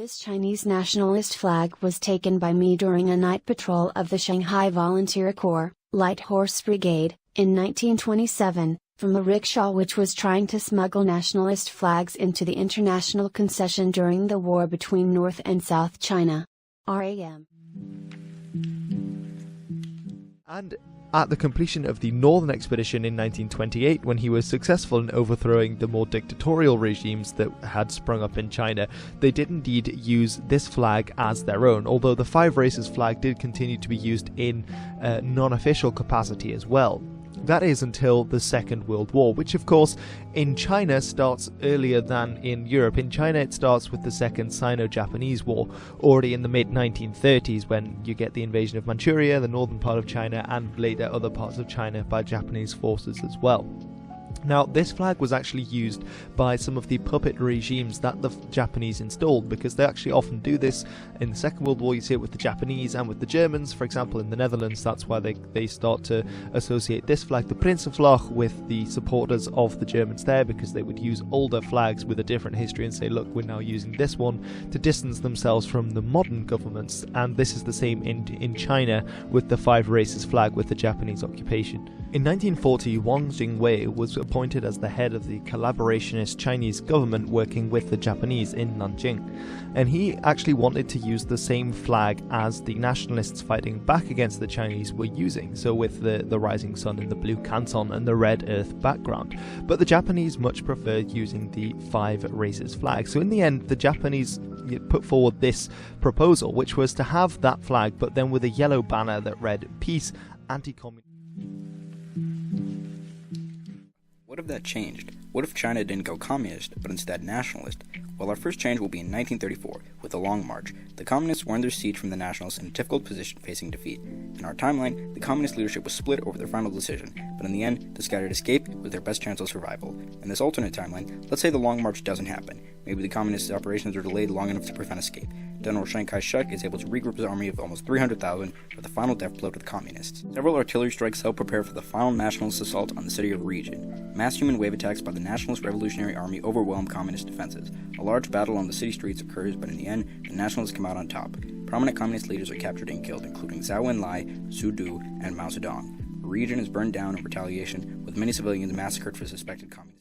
This Chinese nationalist flag was taken by me during a night patrol of the Shanghai Volunteer Corps, Light Horse Brigade, in 1927, from a rickshaw which was trying to smuggle nationalist flags into the international concession during the war between North and South China. RAM. And at the completion of the Northern Expedition in 1928, when he was successful in overthrowing the more dictatorial regimes that had sprung up in China, they did indeed use this flag as their own, although the Five Races flag did continue to be used in non-official capacity as well. That is until the Second World War, which of course in China starts earlier than in Europe. In China it starts with the Second Sino-Japanese War, already in the mid-1930s, when you get the invasion of Manchuria, the northern part of China, and later other parts of China by Japanese forces as well. Now, this flag was actually used by some of the puppet regimes that the Japanese installed, because they actually often do this. In the Second World War, you see it with the Japanese and with the Germans. For example, in the Netherlands, that's why they start to associate this flag, the Prinsenvlag, with the supporters of the Germans there, because they would use older flags with a different history and say, look, we're now using this one to distance themselves from the modern governments. And this is the same in China with the Five Races flag with the Japanese occupation. In 1940, Wang Jingwei was appointed as the head of the collaborationist Chinese government working with the Japanese in Nanjing, and he actually wanted to use the same flag as the nationalists fighting back against the Chinese were using, so with the rising sun and the blue canton and the red earth background. But the Japanese much preferred using the Five Races flag, so in the end the Japanese put forward this proposal, which was to have that flag but then with a yellow banner that read peace, anti-communist. What if that changed? What if China didn't go communist, but instead nationalist? Well, our first change will be in 1934, with the Long March. The communists won their siege from the nationalists in a difficult position facing defeat. In our timeline, the communist leadership was split over their final decision, but in the end, the scattered escape was their best chance of survival. In this alternate timeline, let's say the Long March doesn't happen. Maybe the communist operations are delayed long enough to prevent escape. General Chiang Kai-shek is able to regroup his army of almost 300,000 for the final death blow to the communists. Several artillery strikes help prepare for the final nationalist assault on the city of Regent. Mass human wave attacks by the Nationalist Revolutionary Army overwhelm communist defenses. A large battle on the city streets occurs, but in the end, the nationalists come out on top. Prominent communist leaders are captured and killed, including Zhou Enlai, Zhu Du, and Mao Zedong. Regent is burned down in retaliation, with many civilians massacred for suspected communists.